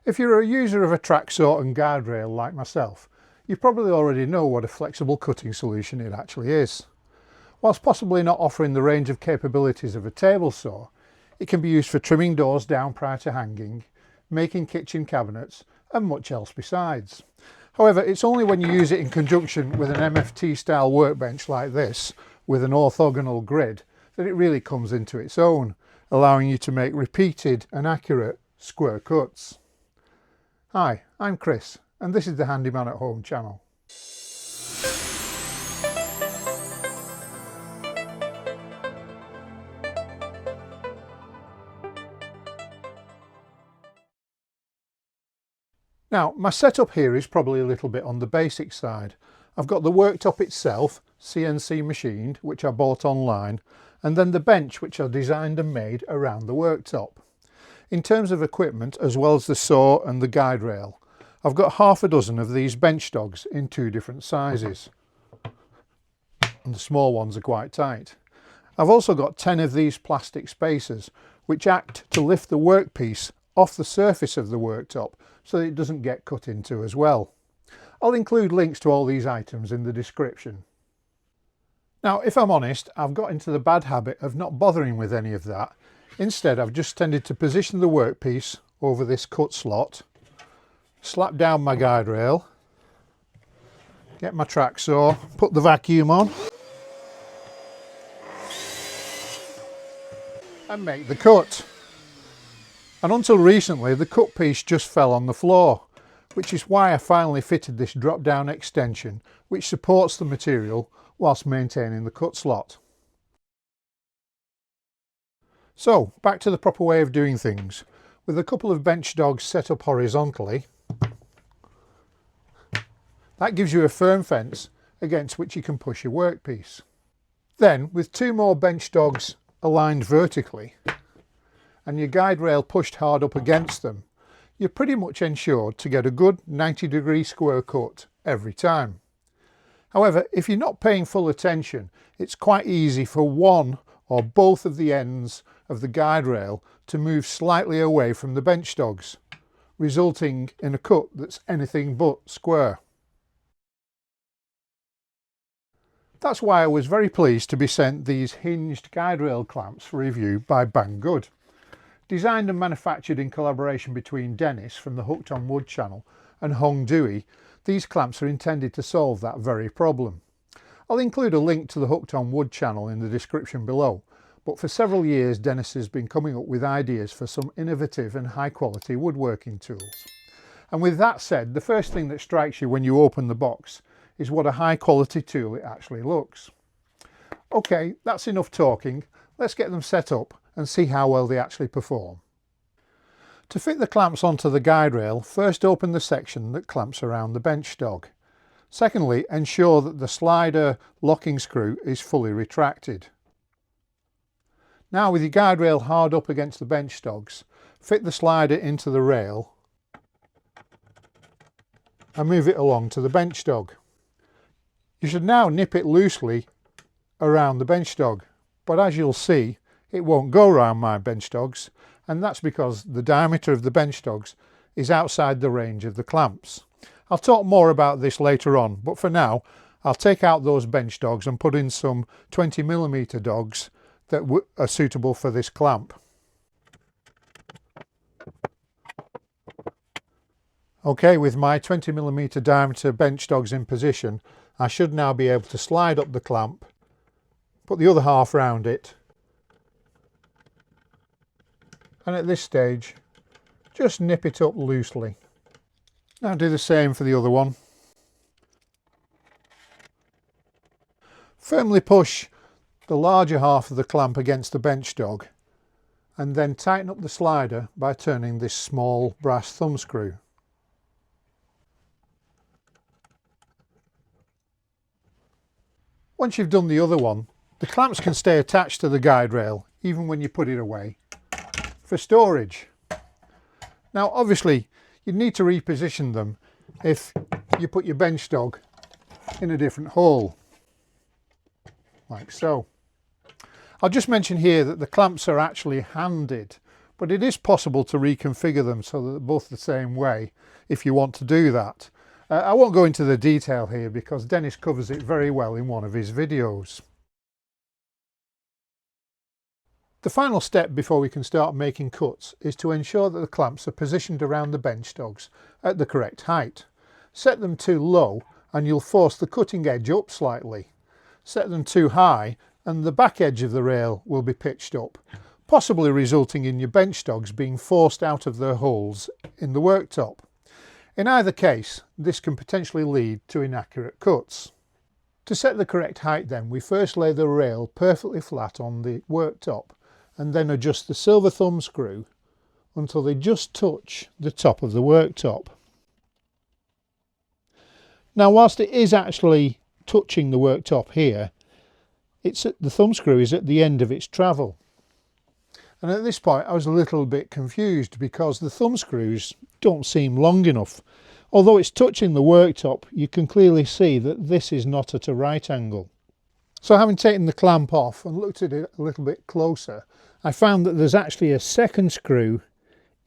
If you're a user of a track saw and guide rail like myself, you probably already know what a flexible cutting solution it actually is. Whilst possibly not offering the range of capabilities of a table saw, it can be used for trimming doors down prior to hanging, making kitchen cabinets and much else besides. However, it's only when you use it in conjunction with an MFT style workbench like this, with an orthogonal grid, that it really comes into its own, allowing you to make repeated and accurate square cuts. Hi, I'm Chris, and this is the Handyman at Home channel. Now, my setup here is probably a little bit on the basic side. I've got the worktop itself, CNC machined, which I bought online, and then the bench, which I designed and made around the worktop. In terms of equipment, as well as the saw and the guide rail, I've got half a dozen of these BenchTops in 2 different sizes, and the small ones are quite tight. I've also got 10 of these plastic spacers, which act to lift the workpiece off the surface of the worktop so that it doesn't get cut into as well. I'll include links to all these items in the description. Now, if I'm honest, I've got into the bad habit of not bothering with any of that. Instead, I've just tended to position the workpiece over this cut slot, slap down my guide rail, get my track saw, put the vacuum on, and make the cut. And until recently, the cut piece just fell on the floor, which is why I finally fitted this drop down extension which supports the material whilst maintaining the cut slot. So back to the proper way of doing things. With a couple of BenchTops set up horizontally, that gives you a firm fence against which you can push your workpiece. Then with 2 more BenchTops aligned vertically and your guide rail pushed hard up against them, you're pretty much ensured to get a good 90-degree square cut every time. However, if you're not paying full attention, it's quite easy for one or both of the ends of the guide rail to move slightly away from the BenchTops, resulting in a cut that's anything but square. That's why I was very pleased to be sent these hinged guide rail clamps for review by Banggood. Designed and manufactured in collaboration between Dennis from the Hooked On Wood channel and Hongdui, these clamps are intended to solve that very problem. I'll include a link to the Hooked On Wood channel in the description below, but for several years Dennis has been coming up with ideas for some innovative and high quality woodworking tools. And with that said, the first thing that strikes you when you open the box is what a high quality tool it actually looks. Okay, that's enough talking. Let's get them set up and see how well they actually perform. To fit the clamps onto the guide rail, first open the section that clamps around the BenchTop. Secondly, ensure that the slider locking screw is fully retracted. Now, with your guide rail hard up against the BenchTops, fit the slider into the rail and move it along to the BenchTop. You should now nip it loosely around the BenchTop, but as you'll see, it won't go around my BenchTops, and that's because the diameter of the BenchTops is outside the range of the clamps. I'll talk more about this later on, but for now I'll take out those BenchTops and put in some 20mm dogs that are suitable for this clamp. Okay, with my 20mm diameter BenchTops in position, I should now be able to slide up the clamp, put the other half round it, and at this stage just nip it up loosely. Now do the same for the other one. Firmly push the larger half of the clamp against the BenchTop and then tighten up the slider by turning this small brass thumb screw. Once you've done the other one, the clamps can stay attached to the guide rail even when you put it away for storage. Now obviously you'd need to reposition them if you put your BenchTop in a different hole, like so. I'll just mention here that the clamps are actually handed, but it is possible to reconfigure them so that they're both the same way if you want to do that. I won't go into the detail here because Dennis covers it very well in one of his videos. The final step before we can start making cuts is to ensure that the clamps are positioned around the bench dogs at the correct height. Set them too low and you'll force the cutting edge up slightly. Set them too high and the back edge of the rail will be pitched up, possibly resulting in your bench dogs being forced out of their holes in the worktop. In either case, this can potentially lead to inaccurate cuts. To set the correct height then, we first lay the rail perfectly flat on the worktop and then adjust the silver thumb screw until they just touch the top of the worktop. Now whilst it is actually touching the worktop here, the thumb screw is at the end of its travel. And at this point I was a little bit confused because the thumb screws don't seem long enough. Although it's touching the worktop, you can clearly see that this is not at a right angle. So having taken the clamp off and looked at it a little bit closer, I found that there's actually a second screw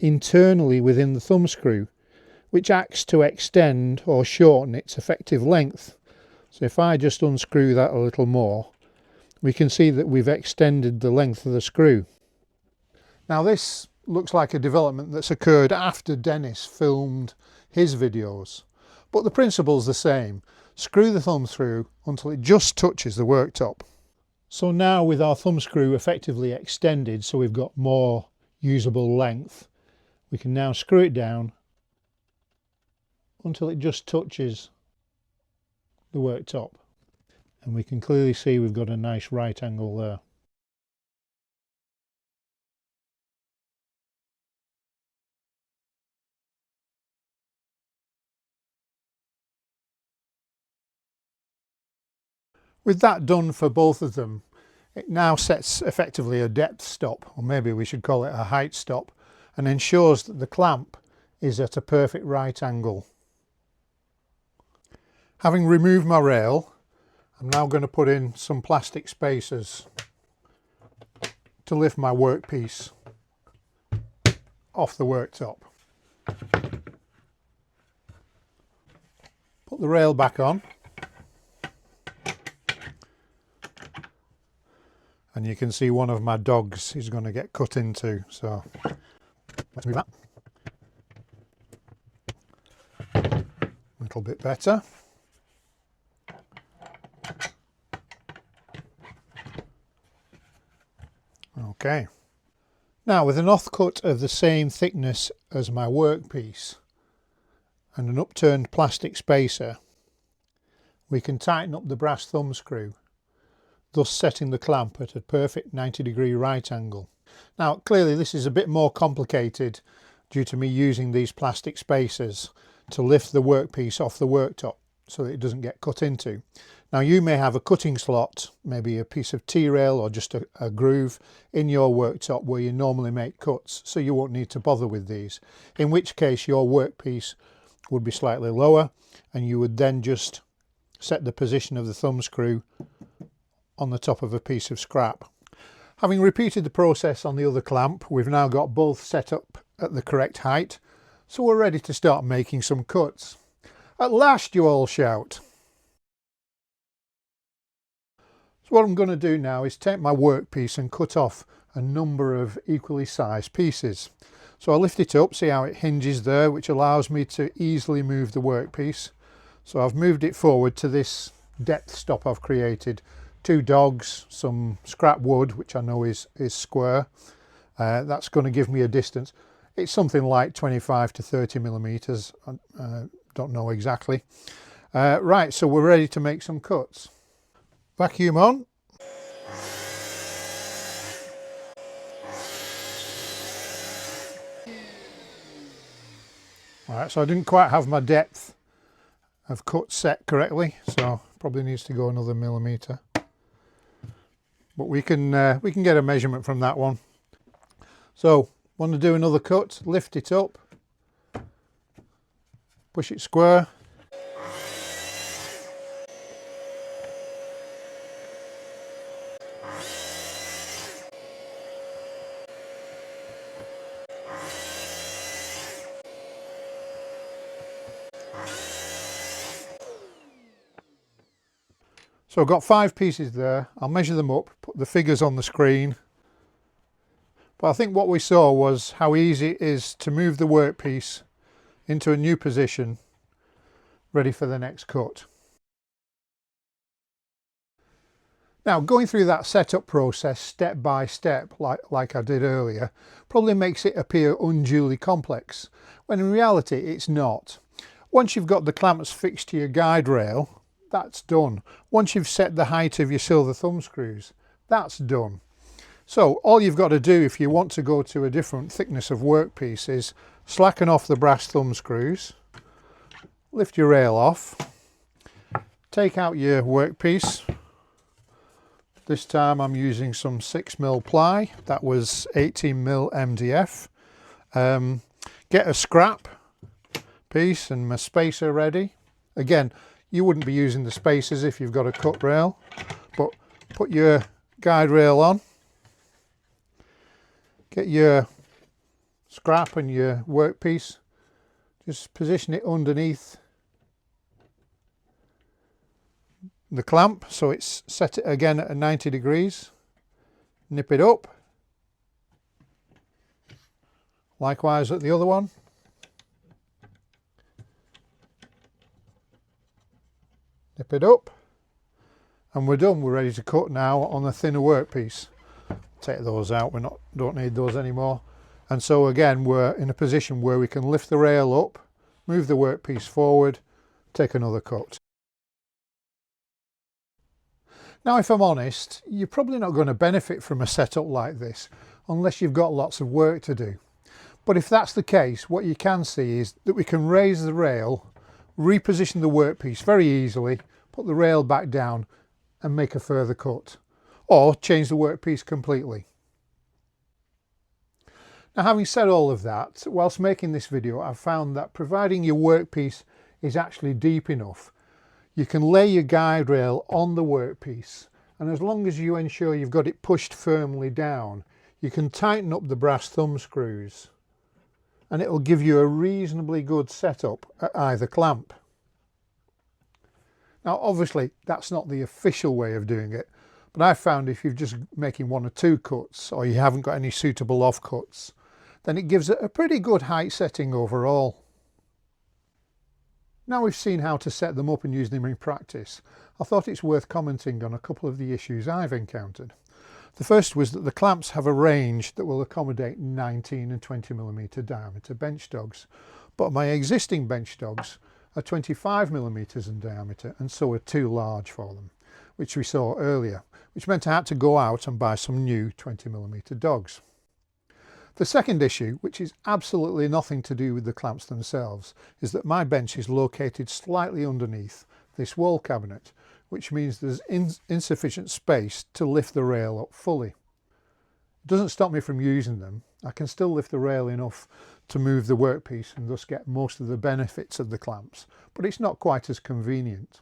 internally within the thumb screw, which acts to extend or shorten its effective length. So if I just unscrew that a little more, we can see that we've extended the length of the screw. Now this looks like a development that's occurred after Dennis filmed his videos, but the principle's the same. Screw the thumb through until it just touches the worktop. So now with our thumb screw effectively extended so we've got more usable length, we can now screw it down until it just touches the worktop, and we can clearly see we've got a nice right angle there. With that done for both of them, it now sets effectively a depth stop, or maybe we should call it a height stop, and ensures that the clamp is at a perfect right angle. Having removed my rail, I'm now going to put in some plastic spacers to lift my workpiece off the worktop. Put the rail back on. And you can see one of my dogs is going to get cut into, so let's move that. A little bit better. Okay. Now with an offcut of the same thickness as my workpiece and an upturned plastic spacer, we can tighten up the brass thumb screw, thus setting the clamp at a perfect 90-degree right angle. Now clearly this is a bit more complicated due to me using these plastic spacers to lift the workpiece off the worktop so that it doesn't get cut into. Now you may have a cutting slot, maybe a piece of T-rail or just a groove in your worktop where you normally make cuts, so you won't need to bother with these, in which case your workpiece would be slightly lower and you would then just set the position of the thumb screw on the top of a piece of scrap. Having repeated the process on the other clamp, we've now got both set up at the correct height, so we're ready to start making some cuts. At last, you all shout. So what I'm going to do now is take my workpiece and cut off a number of equally sized pieces. So I lift it up, see how it hinges there, which allows me to easily move the workpiece. So I've moved it forward to this depth stop I've created. 2 dogs, some scrap wood, which I know is square. That's going to give me a distance. It's something like 25 to 30 millimeters. I don't know exactly. Right, so we're ready to make some cuts. Vacuum on. Alright, so I didn't quite have my depth of cut set correctly, so probably needs to go another millimeter. But we can get a measurement from that one. So want to do another cut, lift it up, push it square, So I've got 5 pieces there. I'll measure them up, put the figures on the screen. But I think what we saw was how easy it is to move the workpiece into a new position, ready for the next cut. Now, going through that setup process step by step, like I did earlier, probably makes it appear unduly complex, when in reality it's not. Once you've got the clamps fixed to your guide rail, that's done. Once you've set the height of your silver thumb screws, that's done. So all you've got to do if you want to go to a different thickness of workpiece is slacken off the brass thumb screws, lift your rail off, take out your workpiece. This time I'm using some 6mm ply, that was 18mm MDF. Get a scrap piece and my spacer ready. Again, you wouldn't be using the spacers if you've got a cut rail, but put your guide rail on, get your scrap and your workpiece, just position it underneath the clamp so it's set it again at 90 degrees, nip it up, likewise at the other one, nip it up, and we're done. We're ready to cut now on a thinner workpiece. Take those out, don't need those anymore. And so again we're in a position where we can lift the rail up, move the workpiece forward, take another cut. Now, if I'm honest, you're probably not going to benefit from a setup like this unless you've got lots of work to do. But if that's the case, what you can see is that we can raise the rail, reposition the workpiece very easily, put the rail back down and make a further cut, or change the workpiece completely. Now, having said all of that, whilst making this video, I've found that providing your workpiece is actually deep enough, you can lay your guide rail on the workpiece, and as long as you ensure you've got it pushed firmly down, you can tighten up the brass thumb screws and it will give you a reasonably good setup at either clamp. Now obviously that's not the official way of doing it, but I've found if you're just making 1 or 2 cuts or you haven't got any suitable offcuts, then it gives it a pretty good height setting overall. Now we've seen how to set them up and use them in practice, I thought it's worth commenting on a couple of the issues I've encountered. The first was that the clamps have a range that will accommodate 19 and 20mm diameter bench dogs, but my existing bench dogs are 25mm in diameter and so are too large for them, which we saw earlier, which meant I had to go out and buy some new 20mm dogs. The second issue, which is absolutely nothing to do with the clamps themselves, is that my bench is located slightly underneath this wall cabinet, which means there's insufficient space to lift the rail up fully. It doesn't stop me from using them. I can still lift the rail enough to move the workpiece and thus get most of the benefits of the clamps, but it's not quite as convenient.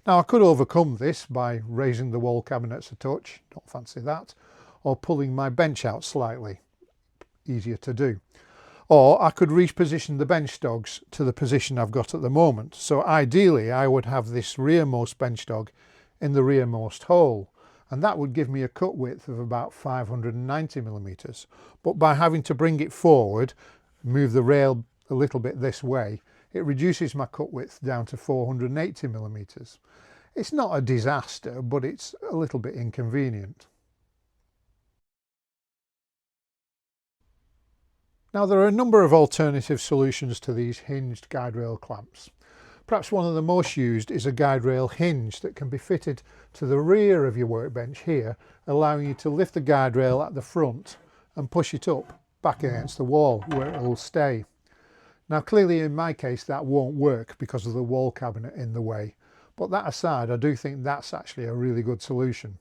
Now I could overcome this by raising the wall cabinets a touch, don't fancy that, or pulling my bench out slightly. Easier to do. Or I could reposition the bench dogs to the position I've got at the moment. So ideally I would have this rearmost bench dog in the rearmost hole, and that would give me a cut width of about 590mm. But by having to bring it forward, move the rail a little bit this way, it reduces my cut width down to 480mm. It's not a disaster, but it's a little bit inconvenient. Now there are a number of alternative solutions to these hinged guide rail clamps. Perhaps one of the most used is a guide rail hinge that can be fitted to the rear of your workbench here, allowing you to lift the guide rail at the front and push it up back against the wall where it will stay. Now clearly in my case that won't work because of the wall cabinet in the way, but that aside I do think that's actually a really good solution.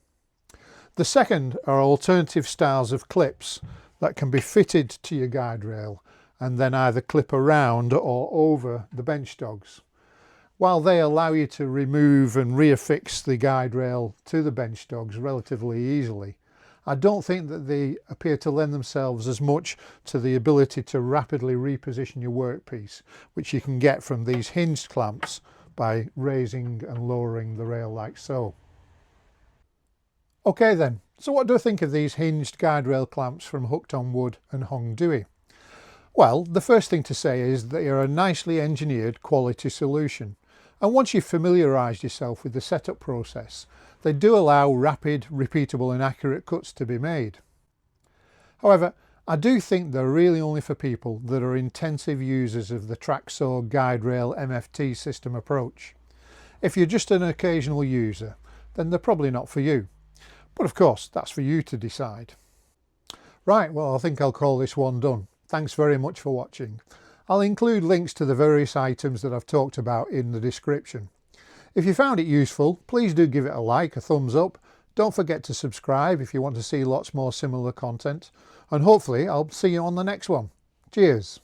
The second are alternative styles of clips that can be fitted to your guide rail and then either clip around or over the bench dogs. While they allow you to remove and reaffix the guide rail to the bench dogs relatively easily, I don't think that they appear to lend themselves as much to the ability to rapidly reposition your workpiece, which you can get from these hinged clamps by raising and lowering the rail like so. Okay then, so what do I think of these hinged guide rail clamps from Hooked On Wood and Hongdui? Well, the first thing to say is they are a nicely engineered quality solution, and once you've familiarised yourself with the setup process, they do allow rapid, repeatable and accurate cuts to be made. However, I do think they're really only for people that are intensive users of the track-saw guide rail MFT system approach. If you're just an occasional user, then they're probably not for you. But of course, that's for you to decide. Right, well, I think I'll call this one done. Thanks very much for watching. I'll include links to the various items that I've talked about in the description. If you found it useful, please do give it a like, a thumbs up. Don't forget to subscribe if you want to see lots more similar content. And hopefully I'll see you on the next one. Cheers.